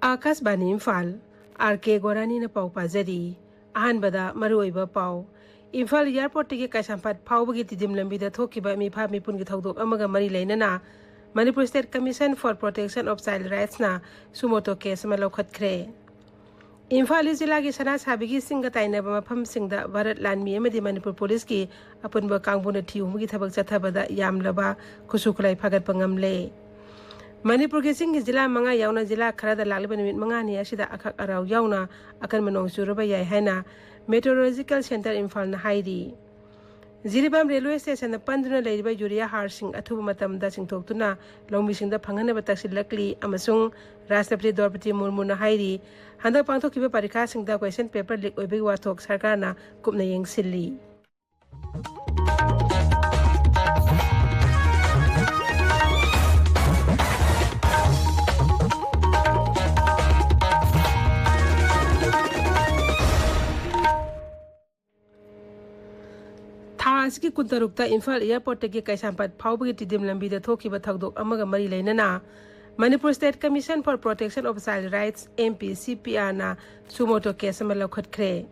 Akashvani Imphal R.K.Gorani na pau pazari ahanbada maruoiba pau Imphal airport tigi kaisampat phawbagi tidim lambida thokiba mi pha mi pungi thodok amaga mari leinana Manipur State Commission for Protection of Child Rights na sumoto case ma lokhat khre Imphal jila gi sana sabigi singa taina ba mafam singda Bharat Lanmi amadi Manipur Police ki apunba kangbuna thiumugi thabak chathabada yamlaba kusukulai phagat pangamle Manipur ke singi jila manga yauna jila kharada laliba nimit manga ni asida akhak arau yauna akan manong suraba yai haina Meteorological Center Imphal na hairi Jiribam Railway Station na panduna laiba Newsreader-R sing athuba matamda singthoktuna lawmi singda phangana bataksilakli amasung Rashtrapati Draupadi Murmu na hairi handak pangthokiba parikha singda question paper leak oibegi wathok sarkar na kupna yengsilli Asiki kuntarukta Imphal airport tagi kaisampat phawbagi tidim lambida thokiba thagdok amaga mari leinana Manipur State Commission for Protection of Child Rights MPCPR na sumoto case ma lokhat khre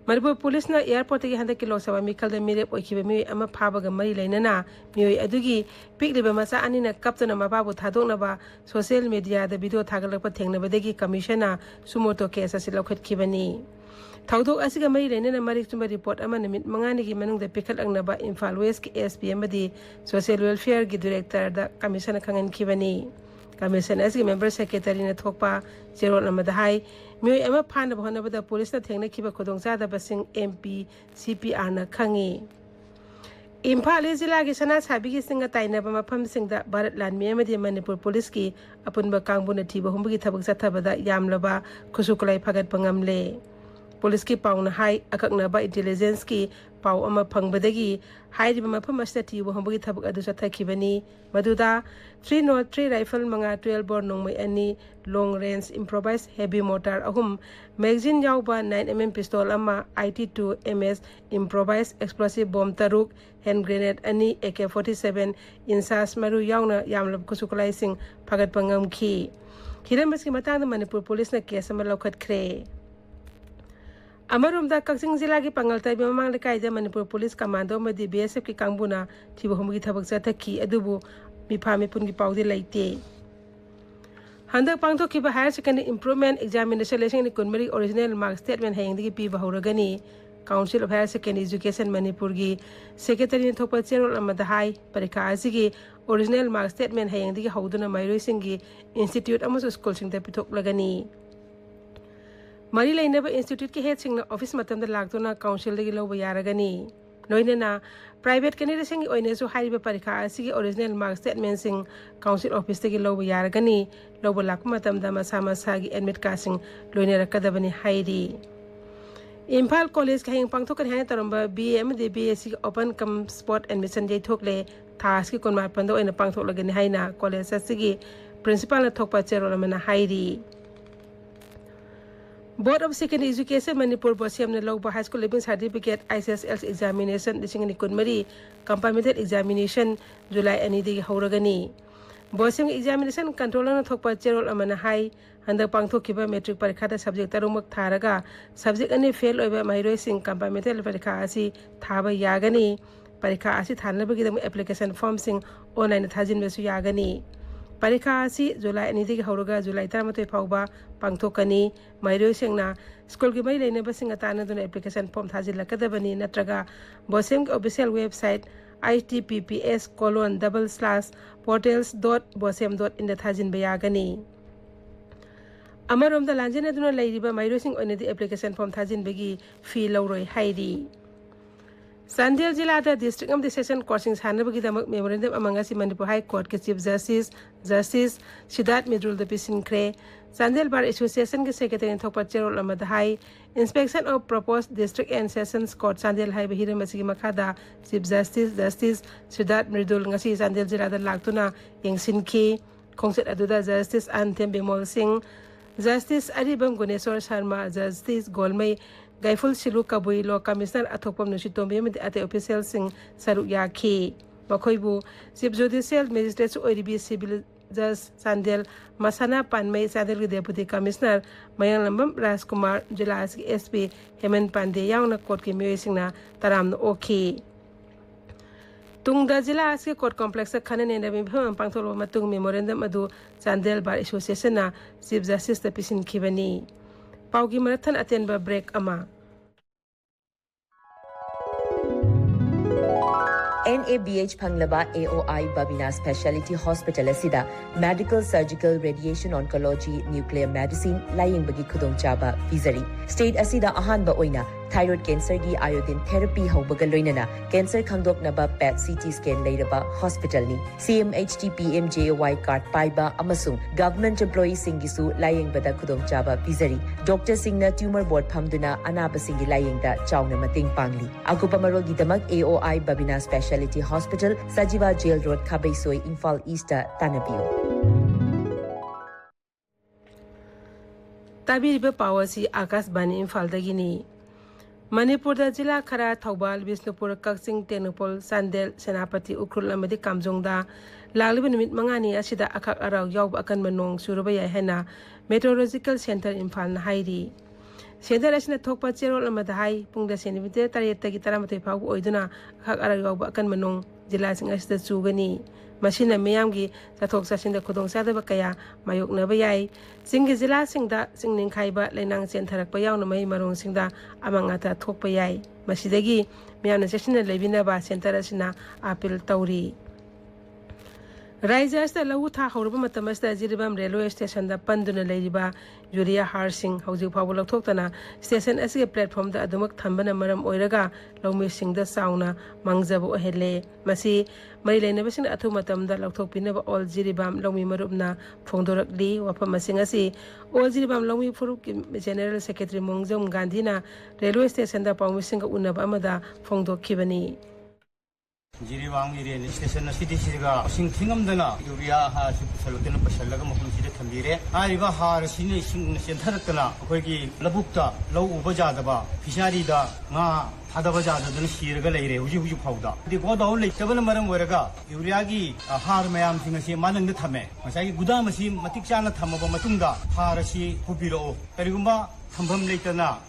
Manipur Police na airport tagi handa kilo sawa mikal da mirep oikiba mi ama phabaga mari leinana mioi adugi pikliba masa anina kaptana mababu thadokna ba social media da video thagalakpa thengna badagi commission na sumoto case asi lokhat khibani Thaudok asiga mari leinana marik tumba report ama namit mangani gi manungda pikal angnaba Imphal West ki SP amadi Social Welfare gi Director da Commission khangan khibani Commission asiga Member Secretary na thokpa Jerol amada hai mioi ama phana bhona bada police na thengna khiba khodongcha da basing MP CPR na khangi Imphal jila gi sana sabi gi singa taina ba mafam singda Bharat Lanmi amadi Manipur Police ki apunba kangbuna thiba humbugi thabak chathabada yamlaba khusukulai phagat pangamle Police ki pau na hai akakna ba intelligence ki pau ama phangbadagi hai ri ma pham astati wo hombugi thabak adu chathakibani maduda 303 rifle manga 12 bore nongmai ani long range improvised heavy mortar ahum magazine yauba 9mm pistol ama IT2 MS improvised explosive bomb taruk hand grenade ani AK47 insas maru yauna yamlab kusukulai sing phagat pangam khi hiram ki matang Manipur Police na case ma lokhat khre Amarum da Kaksing jila gi pangaltai bimang lekai da Manipur Police Commando madi BSF ki kangbuna thiba humgi thabak chathaki adubu mipha mipun gi paudi laite handak pangtho ki ba higher secondary improvement examination lesson ni kunmari original mark statement hayeng digi pi bahuragani Council of Higher Secondary Education Manipur gi secretary ni thopa cherol amada hai parikha asigi original mark statement hayeng digi hauduna mairoi singi institute amusu school singda pithok lagani Mari lainaba institute ki head singna office matamda lagtona council dagi loba yaragani noinena private candidate singi oinesu haiba parikha asigi original mark statement sing council office dagi loba yaragani loba lakma matamda masama sagi admit casting loinera kadabani hairi Imphal College ka hing pangthokan hana taramba BA amadi BSc open cum spot admission jai thokle thas ki konmar pando oina pangthok lagani haina college asigi principal na thokpa cherol amana hairi Board of Secondary Education Manipur Bosiam na Logba High School Living Certificate ICSL examination dising ni kunmari complementary examination July ani digi hauragani Bosiam examination controller na thokpa cherol amana hai handa pangthokiba metric parikha da subject tarumak tharaga subject ani fail oiba mairoi sing complementary parikha asi thaba yagani parikha asi thanabagi dam application form sing online thajin besu yagani Parikha asi July ani digi hauruga July 13 phauba pangthokani mairoi singna school gi mai leina basing atana duna application form thajilakadabani natraga Bosem official website https://portals.bosem.in thajin bayagani Amarom da lanjena duna lairiba mairoi sing onedi application form thajin begi fee lawroi hairi Sandhya Jila da District of the Session Coursing Hanabagi Damak Memorandum among us Manipur High Court Chief Justice Siddharth Midrul the Pisin Kre Sandhya Bar Association ke Secretary Thokpa Cherol Amad High Inspection of Proposed District and Sessions Court Sandhya High Bahira Masigi Makada Chief Justice Siddharth Midrul ngasi Sandhya Jila da Laktuna Yengsin Ki Kongset Aduda Justice Anthem Bimol Singh Justice Aribam Guneswar Sharma Justice Golmai Gaiful Silu Kabui Law Commissioner Athokpam Nusitombe amadi ate official sing saruk yakhi Makhoibu Chief Judicial Magistrate Oiribi Civil Judge Sandel Masana Panmei Sadel Deputy Commissioner Mayang Lambam Rajkumar Jila SP Hemen Pande Yauna Court ki Myoisingna Taram okay. Tungda Jila Aski Court Complex Kanan and Bim Pangtolo Matung Memorandum Adu Sandel Bar Association na Chief Justice the Pisin Kibani. Paugi Marathon attend ba break ama. NABH Panglaba AOI Babina Specialty Hospital Asida Medical Surgical Radiation Oncology Nuclear Medicine Lying Bagi Kudong Chaba Vizari State Asida Ahanba Oina Thyroid Cancer Gi Iodine Therapy Haubaga Loinana Cancer Kangdok Naba PET CT Scan Laidaba Hospital Ni CMHT PMJOY Card Paiba Amasung Government Employees Singisu Lying Bada Kudong Chaba Vizari Dr. Singna Tumor Board Pamduna Anaba Singi Lying Da Chowna Mating Pangli Akupamarol Gidamak AOI Babina Specialty Hospital Sajiva Jail Road Kabaysoi Imphal East Tanabiu Tabiriba Pawasi Akas Bani Imphal Dagini Manipur da Jila Khara Thaubal Bisnupur Kaksing Tenupol Sandel Senapati Ukrul Amadi Kamjongda Lagliba Numit Mangani Asida Akak Araw Yaub Akan Manong Surabaya Hena Meteorological Center Imphal na Hairi Center Asina Thokpa Cherol Amadahai Pungda Senimite Tarieta Gitaramate Pau Oiduna Akak Araw Yaub Akan Manong Jila Sing Asida Sugani Masina Miyamgi Sathok Sasinda Kudong Sadaba Kaya Mayok Nabayai Singi Zila Singda Singning Kaiba Lenang Sentarak Payaw Namay Marong Singda Amangata Thok Payai Masidagi Miyamna Sesina Levina Ba Sentara Sina Apil Tauri Raija Asta Lau Tha Horba Matamasta Jiribam Railway Station da Panduna Leriba Newsreader-R Singh Hauju Pabulak Thoktana Station Asi platform da Adumak Thambana Maram Oiraga Laumi Singh da Sauna Mangzabu Ohele Masi Marilena Basin Athu Matam da Lauthok Pinaba All Jiribam Laumi Marubna Phongdorakli Wapa Masing Asi All Jiribam Laumi Furuk General Secretary Mongzom Gandhina Railway Station da Paumi Singh Unaba Amada Phongdok Kibani Jiribam iri station city siga sing thingamdana yuria ha salutena pasalaga mahum sida thambire ariba har sine sing sentharakna akoigi labukta law ubajadaba fisari da nga hadaba jadadana siraga leire huji phauda di go daw leitabana maram waraga yuria gi har mayam sing si manang thame masai gudam si matik chana thamaba matungda har si hubiro karigumba thambam leitana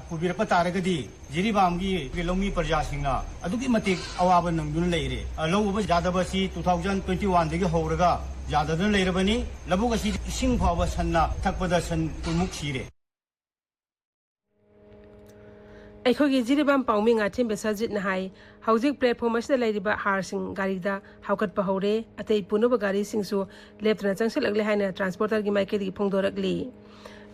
Kubira Pataragadi, Jiribamgi, Lomi Parjasina, Aduki Matik, Awaban Nung Lady, a low over Jadabasi 2021, the Horaga, Jadadan Lerabani, Labugasi, Sing Power Sanna, Takpadasan, Pumuksire. Aikogi Jiribam Pauming at Timbesajit Nahai, Housing Platform as the Lady Ba Harsing, Garida, Haukat Pahore, at a Punubagari Singsu, left in Junction Aglehana, Transporter Gimakedi Pongdorakli.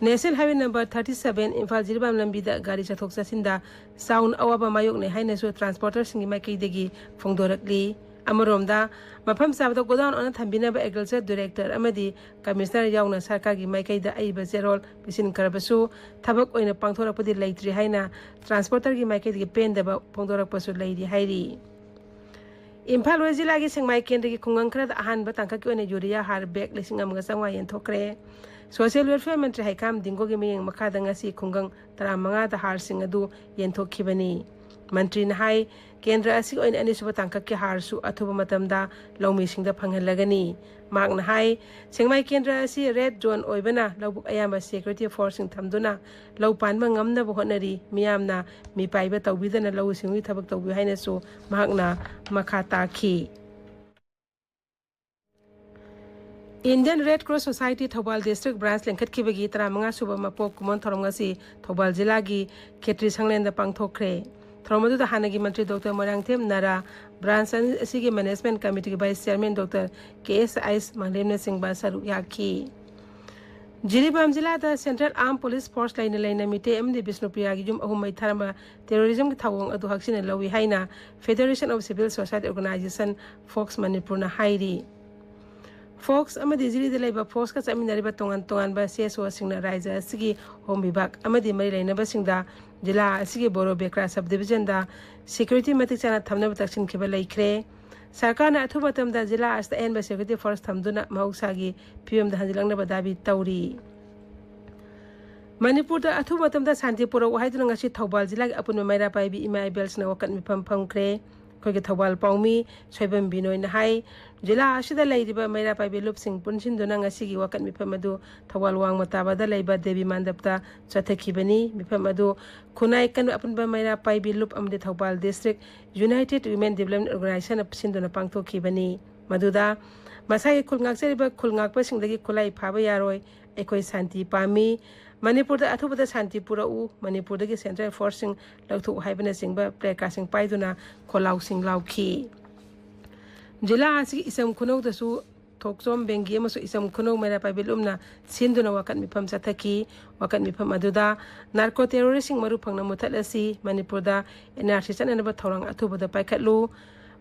National Highway number 37 Imphal Jiribam Lambida Gari Chathok Sasinda Sound Awaba Mayok ne Hainesu Transporter Singi Maikidegi Phongdorakli Amaromda Mapam Sabda Godown on Thambinaba Agriculture Director Amadi Commissioner Yauna Sarkagi Maikaida Aiba Zerol Bisin Karabasu Tabak Oina Pangthorapudi Laitri Haina Transporter Gi Maikidi Pendaba Pongdorakpasu Lady Hairi Imphal Wazilagi Singmai Kendri Kungankra Ahan Batanka Kone Yuria Bek Lising Amagasangwa and Tokre Social Welfare Ministry Haikam Dingogi Ming Makadangasi Kungang Taramanga the Harsing Adu Yento Kibani Mantri Nahai Kendra Asi Oin Anisubatanka Harsu Atuba Matamda Lomi Sing the Pangalagani Mag Nahai Singmai Kendra Asi Red John Oibana Lobuk Ayama Security Force in Tamduna Low Panmangamna Bohonari Miamna Mi Paibata within a low sing with Tabak behind us so Magna Makata Ki Indian Red Cross Society Thobal District Branch Lengkat Kibagi Taramanga Suba Mapo Kumon Thorongasi Thobal Jilagi Ketri Sanglen the Pangthokre Thoromadu the Hanagi Mantri Dr. Morangtem Nara Branch and Sigi Management Committee Vice Chairman Dr. KSIS Manglemne Singh Basaru Yaki Jiribam Jila the Central Armed Police Force Line Mite MD Bisnupriya Yum Ahumai Tharama Terrorism Tawong Adu Haksin and Lawi Haina Federation of Civil Society Organization Fox Manipurna Hairi Fox Amadi Ziri the Labor Force Kasaminariba Tongan by CSO Singna Raja Sigi Home Bibak Amadi Marila Nabasingda Jila Sigi Boro Bekra Subdivision da Security Matichana Tamna Protection Kibala Kre Sarkana Atubatam da Jila as the end by Security Force Tamduna Mausagi PM the Handilang Badabi Tauri Manipur da Atubatam da Santipura Wahidrangashi Tobal Zila upon Maira Pai Ima Bels na Wakat Mipam Kre ꯑꯩꯈꯣꯏꯒꯤ ꯊꯧꯕꯥꯜ ꯄꯥꯎꯃꯤ ꯁꯣꯏꯕꯝ ꯕꯤꯅꯣꯏꯅ ꯍꯥꯏ ꯖꯤꯂꯥ ꯑꯁꯤꯗ ꯂꯩꯔꯤꯕ ꯃꯩꯔꯥ ꯄꯥꯏꯕꯤ ꯂꯨꯞꯁꯤꯡ ꯄꯨꯟꯁꯤꯟꯗꯨꯅ ꯉꯁꯤꯒꯤ ꯋꯥꯀꯠ ꯃꯤꯐꯝ ꯑꯗꯨ ꯊꯧꯕꯥꯜ ꯋꯥꯡꯃ ꯇꯥꯕꯗ ꯂꯩꯕ ꯗꯦꯕꯤ ꯃꯥꯟꯗꯞꯇ ꯆꯠꯊꯈꯤꯕꯅꯤ ꯃꯤꯐꯝ ꯑꯗꯨ ꯈꯨꯟꯅꯥꯏ ꯀꯟꯕ ꯑꯄꯨꯟꯕ ꯃꯩꯔꯥ ꯄꯥꯏꯕꯤ ꯂꯨꯞ ꯑꯃꯗꯤ Thoubal district united women development ꯑꯣꯔꯒꯅꯥꯏꯖꯦꯁꯟꯅ ꯁꯤꯟꯗꯨꯅ ꯄꯥꯡꯊꯣꯛꯈꯤꯕꯅꯤ ꯃꯗꯨꯗ ꯃꯁꯥꯒꯤ ꯈꯨꯜ ꯉꯥꯛꯆꯔꯤꯕ ꯈꯨꯜ ꯉꯥꯛꯄꯁꯤꯡꯗꯒꯤ ꯈꯨꯠꯂꯥꯏ ꯐꯥꯕ ꯌꯥꯔꯣꯏ ꯑꯩꯈꯣꯏ ꯁꯥꯟꯇꯤ ꯄꯥꯝꯃꯤ ꯃꯅꯤꯄꯨꯔꯗ ꯑꯊꯨꯕꯗ ꯁꯥꯟꯇꯤ ꯄꯨꯔꯛꯎ ꯃꯅꯤꯄꯨꯔꯗꯒꯤ ꯁꯦꯟꯇ꯭ꯔꯦꯜ ꯐꯣꯔꯁꯁꯤꯡ ꯂꯧꯊꯣꯛꯎ ꯍꯥꯏꯕꯅꯆꯤꯡꯕ ꯄ꯭ꯂꯦꯀꯥꯔꯗꯁꯤꯡ ꯄꯥꯏꯗꯨꯅ ꯈꯣꯜꯂꯥꯎꯁꯤꯡ ꯂꯥꯎꯈꯤ ꯖꯤꯂꯥ ꯑꯁꯤꯒꯤ ꯏꯆꯝ ꯈꯨꯅꯧꯗꯁꯨ ꯊꯣꯛꯆꯣꯝ ꯕꯦꯡꯒꯤ ꯑꯃꯁꯨꯡ ꯏꯆꯝ ꯈꯨꯅꯧ ꯃꯩꯔꯥ ꯄꯥꯏꯕꯤ ꯂꯨꯞꯅ ꯁꯤꯟꯗꯨꯅ ꯋꯥꯀꯠ ꯃꯤꯐꯝ ꯆꯠꯊꯈꯤ ꯋꯥꯀꯠ ꯃꯤꯐꯝ ꯑꯗꯨꯗ ꯅꯥꯔꯀꯣ ꯇꯦꯔꯣꯔꯤꯁꯁꯤꯡ ꯃꯔꯨ ꯐꯪꯅ ꯃꯨꯠꯊꯠꯂꯁꯤ ꯃꯅꯤꯄꯨꯔꯗ NRC ꯆꯠꯅꯅꯕ ꯊꯧꯔꯥꯡ ꯑꯊꯨꯕꯗ ꯄꯥꯏꯈꯠꯂꯨ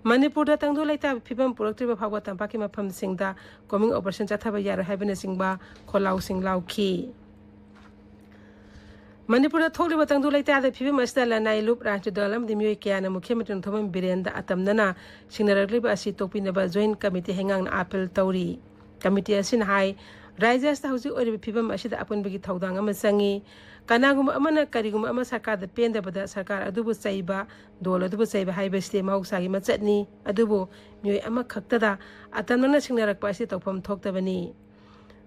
ꯃꯅꯤꯄꯨꯔꯗ ꯇꯪꯗꯨ ꯂꯩꯇꯥꯕ ꯐꯤꯕꯝ ꯄꯨꯔꯛꯇ꯭ꯔꯤꯕ ꯐꯥꯎꯕ ꯇꯝꯄꯥꯛꯀꯤ ꯃꯐꯝꯁꯤꯡꯗ ꯀꯣꯃꯤꯡ ꯑꯣꯄꯔꯦꯁꯟ ꯆꯠꯊꯕ ꯌꯥꯔꯣꯏ ꯍꯥꯏꯕꯅꯆꯤꯡꯕ ꯈꯣꯜꯂꯥꯎꯁꯤꯡ ꯂꯥꯎꯈꯤ ꯃꯅꯤꯄꯨꯔꯗ ꯊꯣꯛꯂꯤꯕ ꯇꯪꯗꯨ ꯂꯩꯇꯥꯗ ꯐꯤꯕꯝ ꯑꯁꯤꯗ ꯂꯅꯥꯏ ꯂꯨꯞ ꯔꯥꯖ꯭ꯌ ꯗꯜ ꯑꯃꯗꯤ ꯃꯤꯑꯣꯏ ꯀꯌꯥꯅ ꯃꯨꯈ꯭ꯌ ꯃꯟꯇ꯭ꯔꯤ ꯅꯣꯡꯊꯣꯝꯕꯝ ꯕꯤꯔꯦꯟꯗ ꯑꯇꯝꯅꯅ ꯁꯤꯡꯅꯔꯛꯂꯤꯕ ꯑꯁꯤ ꯇꯣꯛꯄꯤꯅꯕ ꯖꯣꯏꯟꯠ ꯀꯃꯤꯇꯤ ꯍꯩꯉꯥꯡꯅ ꯑꯥꯄꯤꯜ ꯇꯧꯔꯤ ꯀꯃꯤꯇꯤ ꯑꯁꯤꯅ ꯍꯥꯏ ꯔꯥꯖ꯭ꯌ ꯑꯁꯤꯗ ꯍꯧꯖꯤꯛ ꯑꯣꯏꯔꯤꯕ ꯐꯤꯕꯝ ꯑꯁꯤꯗ ꯑꯄꯨꯟꯕꯒꯤ ꯊꯧꯗꯥꯡ ꯑꯃ ꯆꯪꯏ ꯀꯅꯥꯒꯨꯝꯕ ꯑꯃꯅ ꯀꯔꯤꯒꯨꯝꯕ ꯑꯃ ꯁꯔꯀꯥꯔꯗ ꯄꯦꯟꯗꯕꯗ ꯁꯔꯀꯥꯔ ꯑꯗꯨꯕꯨ ꯆꯩꯕ ꯗꯣꯜ ꯑꯗꯨꯕꯨ ꯆꯩꯕ ꯍꯥꯏꯕꯁꯤꯗꯤ ꯃꯍꯧꯁꯥꯒꯤ ꯃꯆꯠꯅꯤ ꯑꯗꯨꯕꯨ ꯃꯤꯑꯣꯏ ꯑꯃꯈꯛꯇꯗ ꯑꯇꯝꯅꯅ ꯁꯤꯡꯅꯔꯛꯄ ꯑꯁꯤ ꯇꯧꯐꯝ ꯊꯣꯛꯇꯕꯅꯤ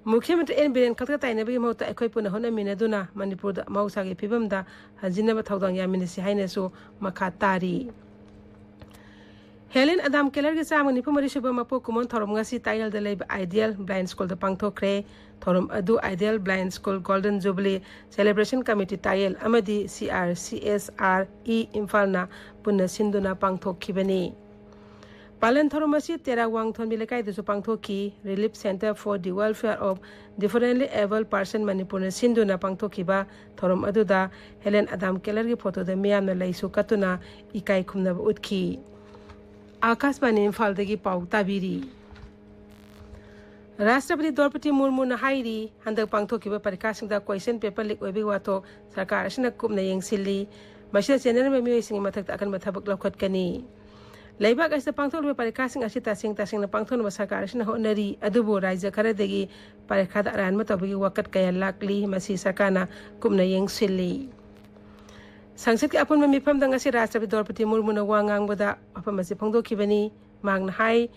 ꯃꯨꯈ꯭य ꯃꯟꯇ꯭ꯔꯤ ꯑꯦꯟ ꯕꯤꯔꯦꯟ ꯈꯛꯇ ꯇꯥꯏꯅꯕꯒꯤ ꯃꯍꯨꯠꯇ ꯑꯩꯈꯣꯏ ꯄꯨꯟꯅ ꯍꯣꯠꯅꯃꯤꯟꯅꯗꯨꯅ ꯃꯅꯤꯄꯨꯔꯗ ꯃꯍꯧꯁꯥꯒꯤ ꯐꯤꯕꯝꯗ ꯍꯟꯖꯤꯟꯅꯕ ꯊꯧꯗꯥꯡ ꯌꯥꯃꯤꯟꯅꯁꯤ ꯍꯥꯏꯅꯁꯨ ꯃꯈꯥ ꯇꯥꯔꯤ ꯍꯦꯂꯦꯟ ꯑꯗꯥꯝ ꯀꯦꯂꯔꯒꯤ 194 ꯁꯨꯕ ꯃꯄꯣꯛ ꯀꯨꯝꯑꯣꯟ ꯊꯧꯔꯝ ꯉꯁꯤ ꯇꯥꯏꯌꯦꯜꯗ ꯂꯩꯕ ꯑꯥꯏꯗꯤꯌꯦꯜ ꯕ꯭ꯂꯥꯏꯟ ꯁ꯭ꯀꯨꯜꯗ ꯄꯥꯡꯊꯣꯛꯈ꯭ꯔꯦ ꯊꯧꯔꯝ ꯑꯗꯨ ideal blind school golden jubilee celebration committee ꯇꯥꯏꯌꯦꯜ ꯑꯃꯗꯤ CRCSRE ꯏꯝꯐꯥꯜꯅ ꯄꯨꯟꯅ ꯁꯤꯟꯗꯨꯅ ꯄꯥꯡꯊꯣꯛꯈꯤꯕꯅꯤ ꯄꯥꯂꯟ ꯊꯧꯔꯝ ꯑꯁꯤ ꯇꯦꯔꯥ ꯋꯥꯡꯊꯣꯟꯕꯤ ꯂꯩꯀꯥꯏꯗꯁꯨ ꯄꯥꯡꯊꯣꯛꯈꯤ relief centre for the welfare of differently abled person ꯃꯅꯤꯄꯨꯔꯅ ꯁꯤꯟꯗꯨꯅ ꯄꯥꯡꯊꯣꯛꯈꯤꯕ ꯊꯧꯔꯝ ꯑꯗꯨꯗ ꯍꯦꯂꯦꯟ ꯑꯗꯥꯝ ꯀꯦꯂꯔꯒꯤ ꯐꯣꯇꯣꯗ ꯃꯤꯌꯥꯝꯅ ꯂꯩꯁꯨ ꯀꯠꯇꯨꯅ ꯏꯀꯥꯏ ꯈꯨꯝꯅꯕ ꯎꯠꯈꯤ आकाशवाणी इम्फालदगी पाउ ताबिरी राष्ट्रपति द्रौपदी मुर्मुना हाइरी हंदक पांगथोकिबा परीक्षासिंगदा क्वेश्चन पेपर लीक ओइबि वाथो सरकार असिना कुपना येंसिल्ली मसिदा चेनल मियोइसिंग मथक्ता अकन मथबक लौखटकनी लेबाक असिदा पांगथोलिबा परीक्षासिंग असि तासिंग पांगथोनबा सरकार असिना होनरी अदुबो राज्य खरदगी परीक्षादा अरानम तौबगी वकत कया लाकली मसि सरकारना कुपना येंसिल्ली संसद के अपुन मिफम दंगसी राष्ट्रपति द्रौपदी मुर्मुना वा ngangbada afam asi phongdokhibani magna hai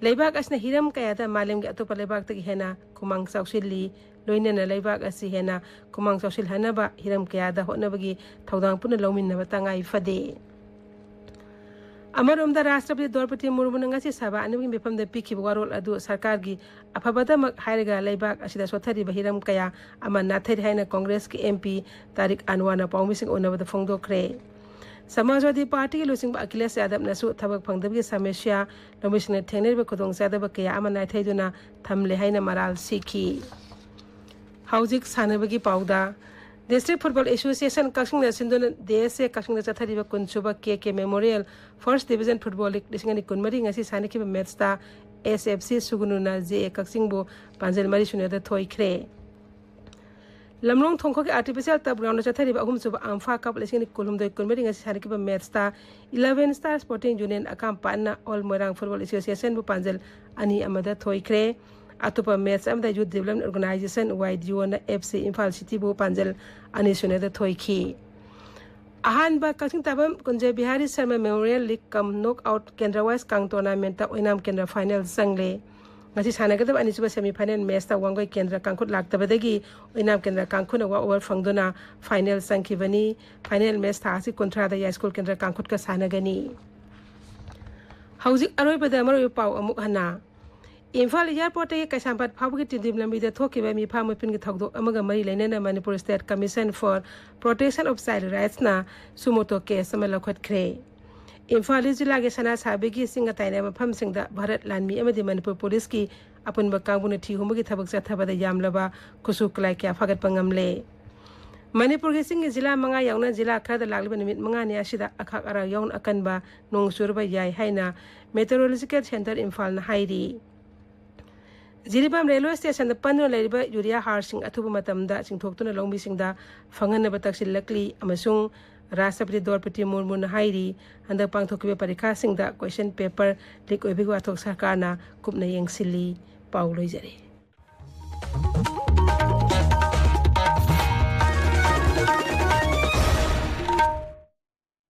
leibak asna hiram kayada malem ge atopa leibak tagi hena kumang sausilli loinena leibak asi hena kumang sausil hanaba hiram kayada hotnabagi thaudang puna lawminnaba tangai fade अमरोमदा राष्ट्रपति Droupadi Murmu ngasi saba anigi mifam da pikhiba warol adu sarkar gi afabada mak hairiga leibak asida sothari bahiram kaya ama nathari haina congress ki MP tarik anwana paumising onabada phongdokre Samajwadi party के लुसिंग अखिलेश यादव नसु थबक फंगदबगी समस्या लमिसने थेंगनेबा खुदोंग सादब कया ama नाइथैदुना थमले हाइना मराल सिखी हाउजिक सानबगी पाउदा डिस्ट्रिक्ट फुटबॉल एसोसिएशन कक्सिंग सिंधुन देश कक्सिंग चथरीब कुनसुब K memorial first division football league लिसिंगनी कुनमरी ngasi सानिखिब मैचता SFC सुगुनुना जे कक्सिंगबो पांजल मरी सुनेदा थोइख्रे लमलोंग थोंखो के आर्टिफिशियल टब ग्राउंड चथरीब अहुमसुब आम्फा कप लिसिंगनी कुलुमदोय कुनमरी ngasi सानिखिब मैचता 11 स्टार स्पोर्टिंग यूनियन अकाम पाना ऑल मोरांग फुटबॉल एसोसिएशन बु पांजल अनि अमदा थोइख्रे अतुपा मैच अमदा यूथ डेवलपमेंट ऑर्गेनाइजेशन YDO ना FC इम्फाल सिटी बु पांजल अनि सुनेदा थोइखी अहानबा Kakching Tabam Kunja Bihari Sharma memorial league cum knockout केंद्र वाइज कांग टूर्नामेंट ओइनाम केंद्र फाइनल संगले ngasi sanagada anisuba semi final match ta wangoi kendra kangkhut laktabadagi oinam kendra kangkhuna wa over fangduna final sangkhibani final match ta asi kontra da ya school kendra kangkhut ka sanagani hauzik aroi bada maroi pau amuk hana Imphal airport ke Kaisampat phawgi tindim lambi da thokiba mi pha mapin gi thokdok amaga mari lainana Manipur State Commission for Protection of Child Rights na sumoto case amala khotkhre Imphal jila ge sana sabegi singa taina mafam singda Bharat Lanmi amadi Manipur police ki apunba kangbuna thi humagi thabak chathabada yamlaba kusu klai kya phagat pangamle Manipur ge singi jila manga yauna jila khada lagliba nimit manga ne asida akhak ara yaun akanba nong surba yai haina Meteorological Center Imphal na hairi Jiribam railway station the panno leriba urea harsing athuba matamda singthoktuna longbi singda fanganaba taksilakli amasung राष्ट्रपति द्रौपदी मुर्मु हाइरी हंदक पांगथोकिबा परीक्षा सिंगदा question paper leak ओइबिगवा थोक सरकारना कुपना येंसिल्ली पाउ लोइजरे